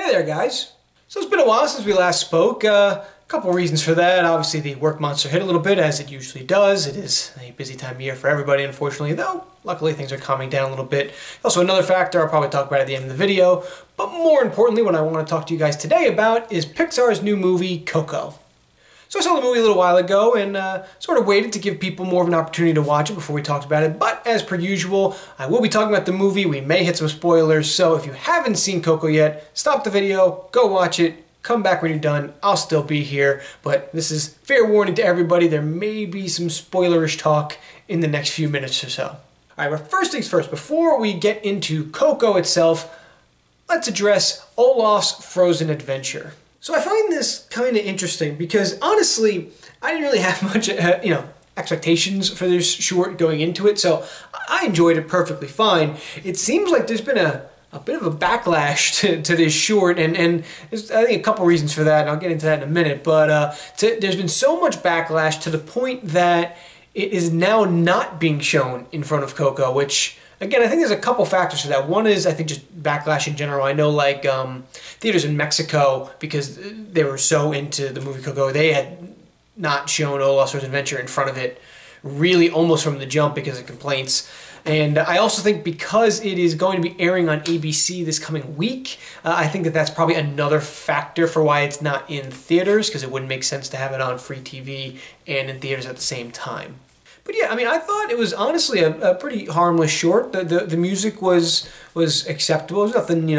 Hey there, guys. So it's been a while since we last spoke. A couple reasons for that. Obviously, the work monster hit a little bit, as it usually does. It is a busy time of year for everybody, unfortunately, though luckily things are calming down a little bit. Also, another factor I'll probably talk about at the end of the video, but more importantly, what I want to talk to you guys today about is Pixar's new movie, Coco. So I saw the movie a little while ago and sort of waited to give people more of an opportunity to watch it before we talked about it. But as per usual, I will be talking about the movie. We may hit some spoilers, so if you haven't seen Coco yet, stop the video, go watch it, come back when you're done. I'll still be here, but this is fair warning to everybody. There may be some spoilerish talk in the next few minutes or so. All right, but first things first, before we get into Coco itself, let's address Olaf's frozen adventure. So I find this kind of interesting because honestly, I didn't really have much, expectations for this short going into it, so I enjoyed it perfectly fine. It seems like there's been a bit of a backlash to this short, and there's, I think, a couple reasons for that, and I'll get into that in a minute, but there's been so much backlash to the point that it is now not being shown in front of Coco, which, again, I think there's a couple factors for that. One is, I think, just backlash in general. I know, like, theaters in Mexico, because they were so into the movie Coco, they had not shown Olaf's Frozen Adventure in front of it really almost from the jump because of complaints. And I also think because it is going to be airing on ABC this coming week, I think that that's probably another factor for why it's not in theaters, because it wouldn't make sense to have it on free TV and in theaters at the same time. But yeah, I mean, I thought it was honestly a pretty harmless short. The music was acceptable. There's nothing,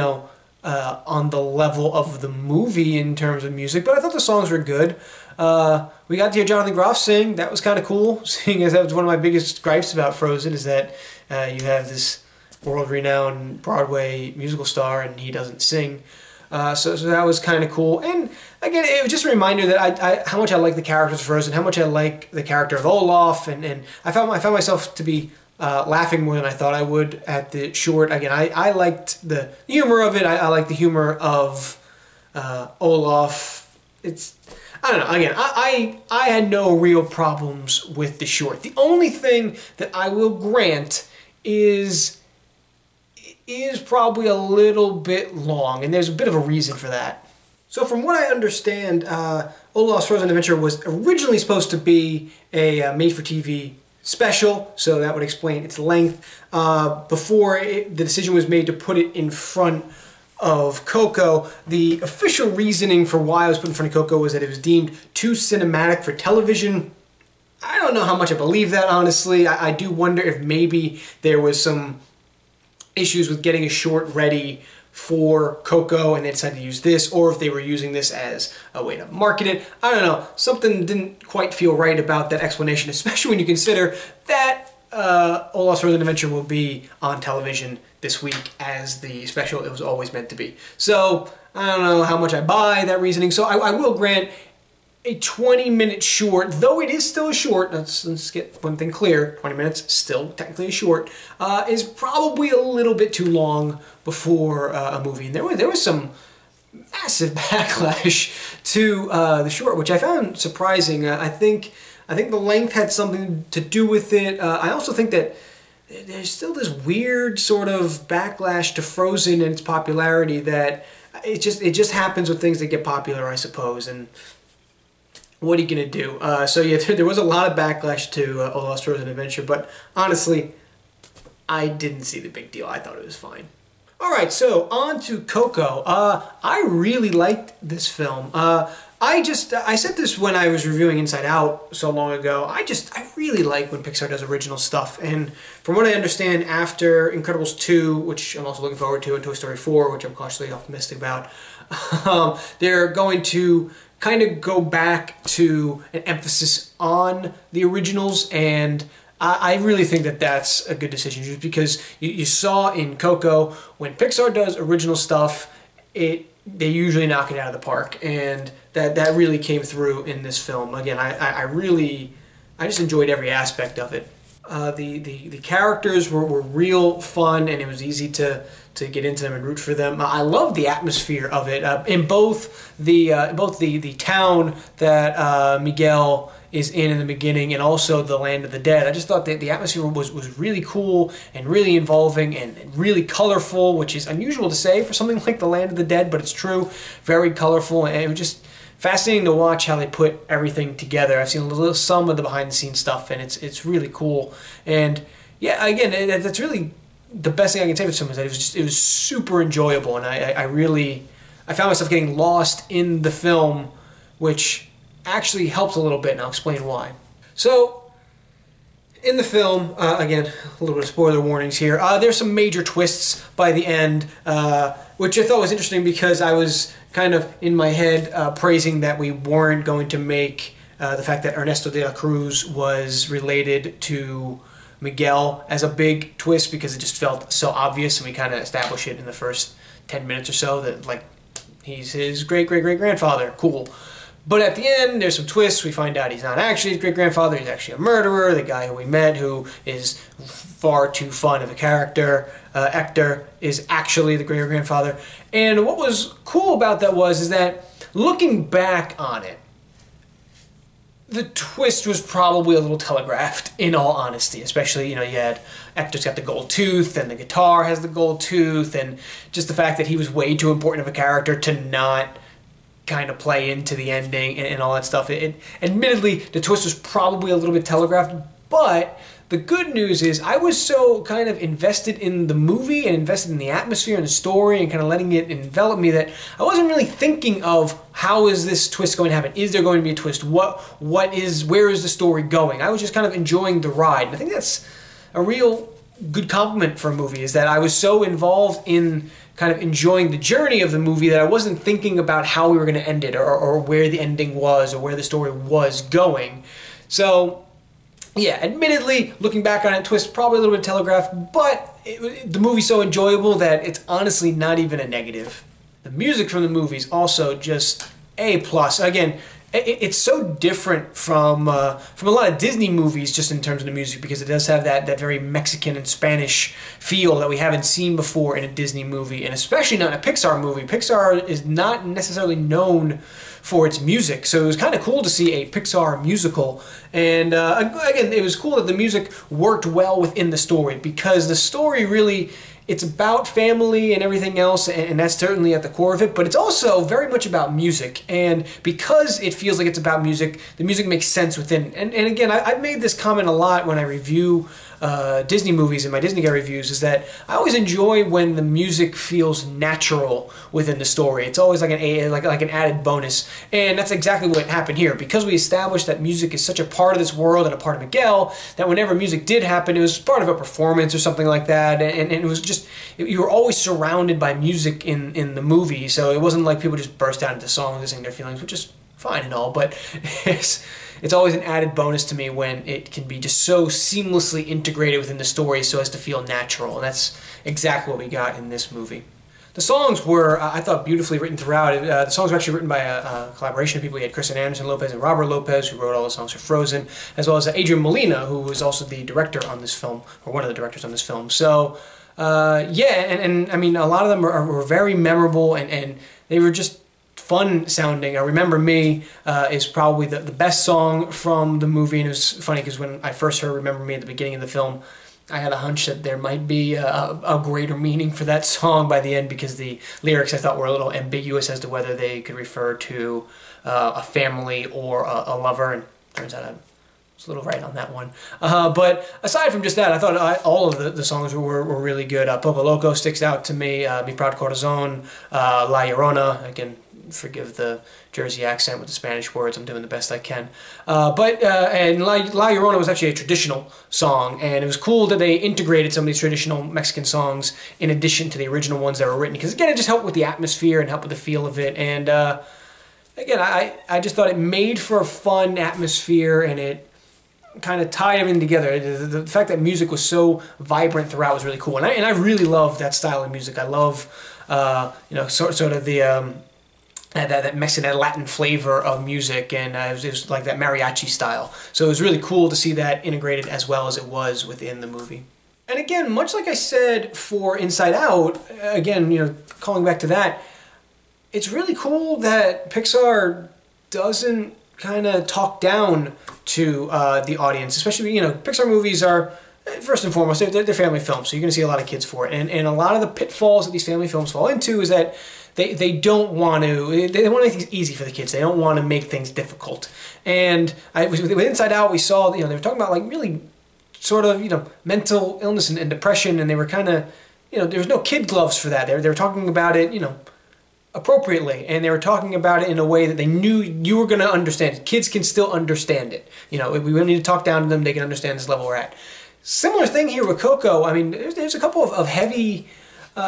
on the level of the movie in terms of music, but I thought the songs were good. We got to hear Jonathan Groff sing. That was kind of cool, seeing as that was one of my biggest gripes about Frozen, is that you have this world-renowned Broadway musical star and he doesn't sing. So that was kind of cool. And again, it was just a reminder that how much I like the characters of Frozen, how much I like the character of Olaf, and I found myself to be laughing more than I thought I would at the short. Again, I liked the humor of it. I like the humor of Olaf. I don't know. Again, I had no real problems with the short. The only thing that I will grant is probably a little bit long, and there's a bit of a reason for that. So from what I understand, Olaf's Frozen Adventure was originally supposed to be a made-for-TV special, so that would explain its length. Before the decision was made to put it in front of Coco, the official reasoning for why it was put in front of Coco was that it was deemed too cinematic for television. I don't know how much I believe that, honestly. I do wonder if maybe there was some issues with getting a short ready for Coco and they decided to use this, or if they were using this as a way to market it. I don't know. Something didn't quite feel right about that explanation, especially when you consider that Olaf's Frozen Adventure will be on television this week as the special it was always meant to be. So I don't know how much I buy that reasoning. So I will grant a 20-minute short, though it is still a short, let's get one thing clear, 20 minutes, still technically a short, is probably a little bit too long before a movie. And there was some massive backlash to the short, which I found surprising. I think the length had something to do with it. I also think that there's still this weird sort of backlash to Frozen and its popularity that it just happens with things that get popular, I suppose. And what are you going to do? So yeah, there was a lot of backlash to Olaf's Frozen Adventure, but honestly, I didn't see the big deal. I thought it was fine. Alright, so on to Coco. I really liked this film. I said this when I was reviewing Inside Out so long ago. I really like when Pixar does original stuff, and from what I understand, after Incredibles 2, which I'm also looking forward to, and Toy Story 4, which I'm cautiously optimistic about, they're going to kind of go back to an emphasis on the originals, and I really think that that's a good decision, just because you saw in Coco, when Pixar does original stuff, they usually knock it out of the park, and that really came through in this film. Again, I just enjoyed every aspect of it. The characters were real fun, and it was easy to get into them and root for them. I love the atmosphere of it in both the town that Miguel is in the beginning, and also the Land of the Dead. I just thought that the atmosphere was really cool and really involving and really colorful, which is unusual to say for something like the Land of the Dead, but it's true. Very colorful, and it was just fascinating to watch how they put everything together. I've seen some of the behind-the-scenes stuff, and it's really cool. And yeah, again, that's really the best thing I can say for some is that it was super enjoyable, and I found myself getting lost in the film, which actually helps a little bit, and I'll explain why. So, in the film, again, a little bit of spoiler warnings here, there's some major twists by the end, which I thought was interesting because I was kind of in my head praising that we weren't going to make the fact that Ernesto de la Cruz was related to Miguel as a big twist, because it just felt so obvious, and we kind of established it in the first 10 minutes or so that, like, he's his great-great-great-grandfather. Cool. But at the end, there's some twists. We find out he's not actually his great-grandfather. He's actually a murderer. The guy who we met, who is far too fun of a character, Hector, is actually the great-grandfather. And what was cool about that is that looking back on it, the twist was probably a little telegraphed, in all honesty. Especially, you had Hector's got the gold tooth, and the guitar has the gold tooth, and just the fact that he was way too important of a character to not kind of play into the ending and all that stuff. Admittedly, the twist was probably a little bit telegraphed, but the good news is I was so kind of invested in the movie and invested in the atmosphere and the story and kind of letting it envelop me that I wasn't really thinking of how is this twist going to happen? Is there going to be a twist? Where is the story going? I was just kind of enjoying the ride. And I think that's a real good compliment for a movie, is that I was so involved in kind of enjoying the journey of the movie that I wasn't thinking about how we were going to end it or where the ending was or where the story was going. So, yeah, admittedly, looking back on it, twist probably a little bit telegraphed, but the movie's so enjoyable that it's honestly not even a negative. The music from the movie is also just A+. Again, it's so different from a lot of Disney movies just in terms of the music, because it does have that very Mexican and Spanish feel that we haven't seen before in a Disney movie, and especially not in a Pixar movie. Pixar is not necessarily known for its music, so it was kind of cool to see a Pixar musical. And again, it was cool that the music worked well within the story, because the story really, it's about family and everything else, and that's certainly at the core of it, but it's also very much about music. And because it feels like it's about music, the music makes sense within. And again, I've made this comment a lot when I review Disney movies in my Disney Guy reviews, is that I always enjoy when the music feels natural within the story. It's always like an added bonus, and that's exactly what happened here. Because we established that music is such a part of this world and a part of Miguel, that whenever music did happen, it was part of a performance or something like that, and it was just, you were always surrounded by music in the movie, so it wasn't like people just burst out into songs and sing their feelings, which is fine and all, but it's always an added bonus to me when it can be just so seamlessly integrated within the story so as to feel natural, and that's exactly what we got in this movie. The songs were, I thought, beautifully written throughout. The songs were actually written by a collaboration of people. We had Kristen Anderson Lopez and Robert Lopez, who wrote all the songs for Frozen, as well as Adrian Molina, who was also the director on this film, or one of the directors on this film. So, yeah, and I mean, a lot of them were very memorable, and they were just fun sounding. Remember Me is probably the best song from the movie, and it was funny because when I first heard Remember Me at the beginning of the film, I had a hunch that there might be a greater meaning for that song by the end, because the lyrics I thought were a little ambiguous as to whether they could refer to a family or a lover, and turns out I was a little right on that one. But aside from just that, I thought all of the songs were really good. Poco Loco sticks out to me, Mi Proud Corazon, La Llorona, again, forgive the Jersey accent with the Spanish words, I'm doing the best I can. And La Llorona was actually a traditional song, and it was cool that they integrated some of these traditional Mexican songs in addition to the original ones that were written, because again, it just helped with the atmosphere and helped with the feel of it. And again, I just thought it made for a fun atmosphere, and it kind of tied everything together. The fact that music was so vibrant throughout was really cool, and I really love that style of music. I love sort of the that Mexican, that Latin flavor of music, and it was like that mariachi style. So it was really cool to see that integrated as well as it was within the movie. And again, much like I said for Inside Out, again, calling back to that, it's really cool that Pixar doesn't kind of talk down to the audience, especially, you know, Pixar movies are, first and foremost, they're family films, so you're going to see a lot of kids for it. And a lot of the pitfalls that these family films fall into is that they don't want to, they want to make things easy for the kids. They don't want to make things difficult. And with Inside Out, we saw, you know, they were talking about like really sort of, you know, mental illness and depression, and they were kind of, you know, there was no kid gloves for that. They were talking about it, you know, appropriately, and they were talking about it in a way that they knew you were going to understand. Kids can still understand it. You know, we don't need to talk down to them. They can understand this level we're at. Similar thing here with Coco. I mean, there's a couple of heavy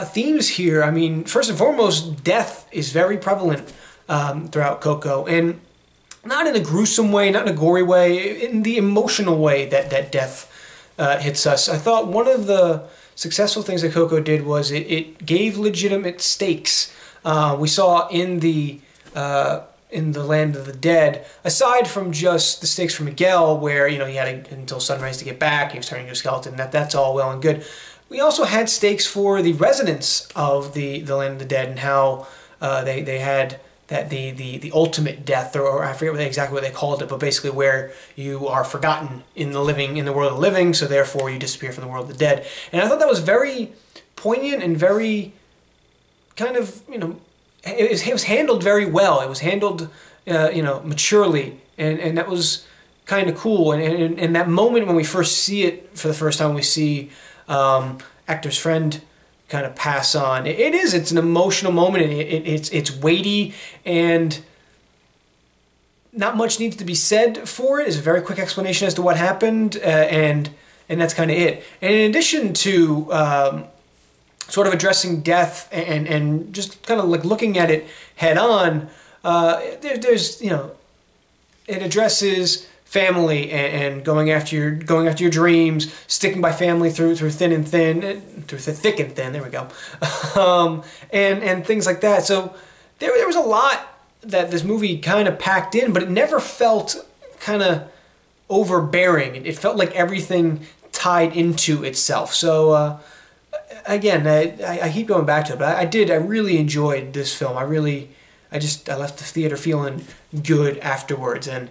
themes here. I mean, first and foremost, death is very prevalent throughout Coco, and not in a gruesome way, not in a gory way, in the emotional way that death hits us. I thought one of the successful things that Coco did was it gave legitimate stakes. We saw in the Land of the Dead, aside from just the stakes for Miguel, where, you know, he had until sunrise to get back, he was turning into a skeleton, that's all well and good. We also had stakes for the residents of the Land of the Dead, and how they had that the ultimate death, or I forget exactly what they called it, but basically where you are forgotten in the world of the living, so therefore you disappear from the world of the dead. And I thought that was very poignant and very kind of, you know, it was handled very well. It was handled, you know, maturely, and that was kind of cool. And that moment when we first see it for the first time, we see Hector's friend kind of pass on. It's an emotional moment, and it's weighty, and not much needs to be said for it. It's a very quick explanation as to what happened, and that's kind of it. And in addition to sort of addressing death and just kind of like looking at it head on, there's, you know, it addresses family and going after your dreams, sticking by family through thick and thin. There we go, and things like that. So there was a lot that this movie kind of packed in, but it never felt kind of overbearing. It felt like everything tied into itself. So again, I keep going back to it, but I really enjoyed this film. I left the theater feeling good afterwards, and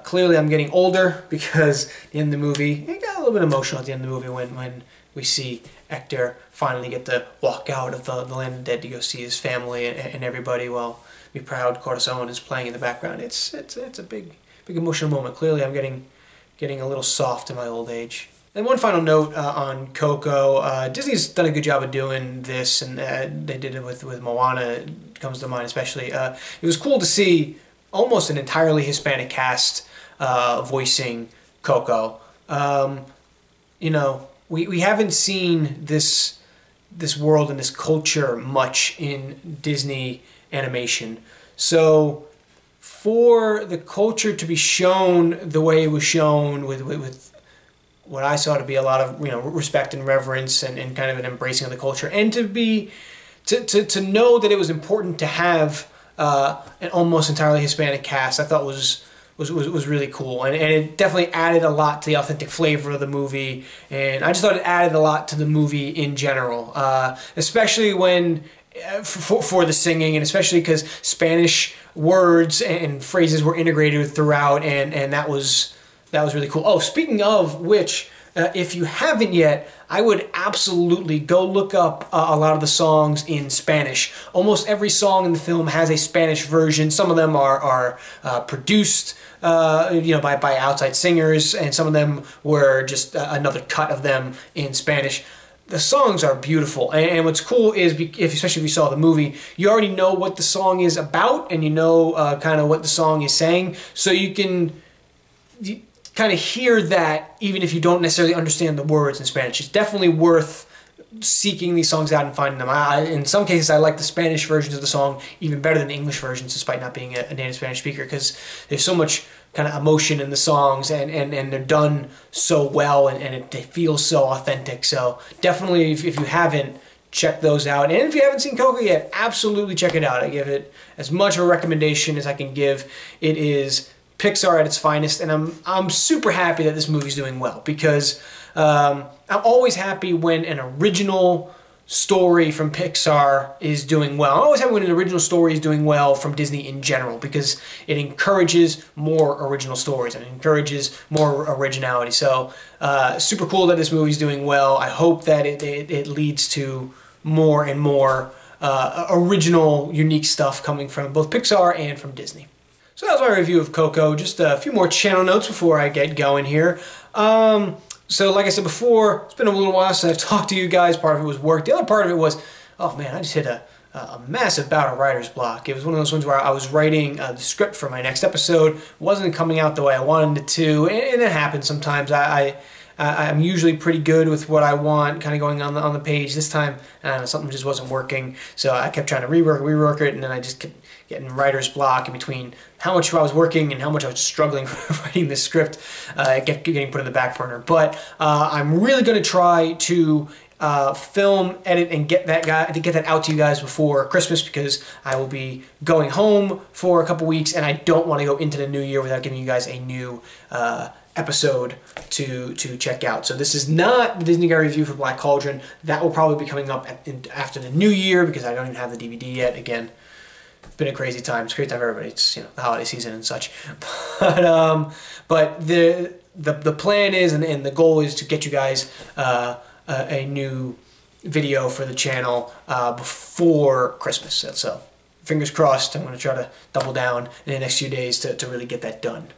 clearly I'm getting older, because at the end of the movie, it got a little bit emotional at the end of the movie when we see Hector finally get to walk out of the Land of the Dead to go see his family and everybody, while Be Proud Corazon is playing in the background. It's a big emotional moment. Clearly I'm getting a little soft in my old age. And one final note on Coco. Disney's done a good job of doing this, and they did it with Moana, it comes to mind especially. It was cool to see almost an entirely Hispanic cast voicing Coco. You know, we haven't seen this world and this culture much in Disney animation. So for the culture to be shown the way it was shown, with what I saw to be a lot of, you know, respect and reverence and kind of an embracing of the culture, and to know that it was important to have an almost entirely Hispanic cast, I thought was really cool, and it definitely added a lot to the authentic flavor of the movie, and I just thought it added a lot to the movie in general, especially when for the singing, and especially because Spanish words and phrases were integrated throughout, and that was really cool. Oh, speaking of which, if you haven't yet, I would absolutely go look up a lot of the songs in Spanish. Almost every song in the film has a Spanish version. Some of them are produced, you know, by outside singers, and some of them were just another cut of them in Spanish. The songs are beautiful, and what's cool is, especially if you saw the movie, you already know what the song is about, and you know kind of what the song is saying, so you can kind of hear that even if you don't necessarily understand the words in Spanish. It's definitely worth seeking these songs out and finding them. In some cases, I like the Spanish versions of the song even better than the English versions, despite not being a native Spanish speaker, because there's so much kind of emotion in the songs, and they're done so well, and they feel so authentic. So definitely, if you haven't, check those out. And if you haven't seen Coco yet, absolutely check it out. I give it as much of a recommendation as I can give. It is Pixar at its finest, and I'm super happy that this movie's doing well, because I'm always happy when an original story from Pixar is doing well. I always have when an original story is doing well from Disney in general, because it encourages more original stories and it encourages more originality. So super cool that this movie's doing well. I hope that it leads to more and more original, unique stuff coming from both Pixar and from Disney. So that was my review of Coco. Just a few more channel notes before I get going here. So like I said before, it's been a little while since I've talked to you guys. Part of it was work. The other part of it was, oh man, I just hit a massive bout of writer's block. It was one of those ones where I was writing the script for my next episode. It wasn't coming out the way I wanted it to, and it happens sometimes. I'm usually pretty good with what I want kind of going on the page. This time, something just wasn't working, so I kept trying to rework it, and then I just kept getting writer's block in between how much I was working and how much I was struggling writing this script. It kept getting put in the back burner. But I'm really going to try to film, edit, and get that out to you guys before Christmas, because I will be going home for a couple weeks, and I don't want to go into the new year without giving you guys a new episode to check out. So this is not the Disney Guy review for Black Cauldron. That will probably be coming up after the new year, because I don't even have the DVD yet. Again, it's been a crazy time. It's a great time for everybody. It's, you know, the holiday season and such. But the plan is, and the goal is to get you guys a new video for the channel before Christmas. So fingers crossed. I'm going to try to double down in the next few days to really get that done.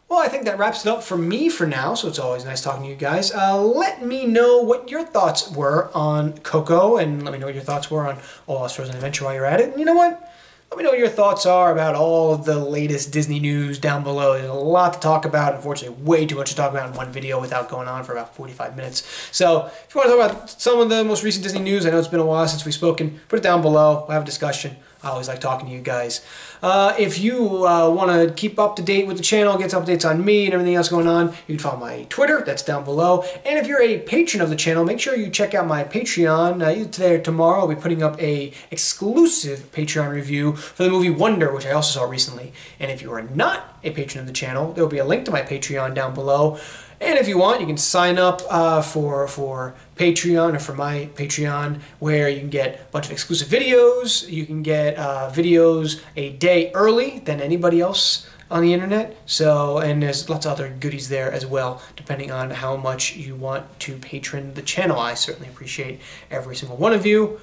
Well, I think that wraps it up for me for now, so it's always nice talking to you guys. Let me know what your thoughts were on Coco, and let me know what your thoughts were on Olaf's Frozen Adventure while you're at it. And you know what? Let me know what your thoughts are about all of the latest Disney news down below. There's a lot to talk about. Unfortunately, way too much to talk about in one video without going on for about 45 minutes. So if you want to talk about some of the most recent Disney news, I know it's been a while since we've spoken, put it down below. We'll have a discussion. I always like talking to you guys. If you want to keep up to date with the channel, get some updates on me and everything else going on, you can follow my Twitter. That's down below. And if you're a patron of the channel, make sure you check out my Patreon. Either today or tomorrow, I'll be putting up a exclusive Patreon review for the movie Wonder, which I also saw recently. And if you are not a patron of the channel, there will be a link to my Patreon down below. And if you want, you can sign up for Patreon, or for my Patreon, where you can get a bunch of exclusive videos. You can get videos a day early than anybody else on the internet. So, and there's lots of other goodies there as well, depending on how much you want to patron the channel. I certainly appreciate every single one of you,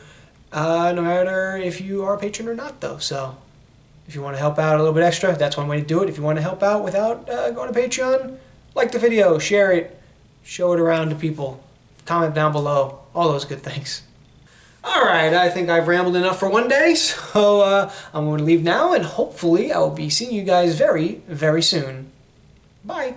no matter if you are a patron or not, though. So, if you want to help out a little bit extra, that's one way to do it. If you want to help out without going to Patreon, like the video, share it, show it around to people, comment down below, all those good things. Alright, I think I've rambled enough for one day, so I'm going to leave now, and hopefully I will be seeing you guys very, very soon. Bye!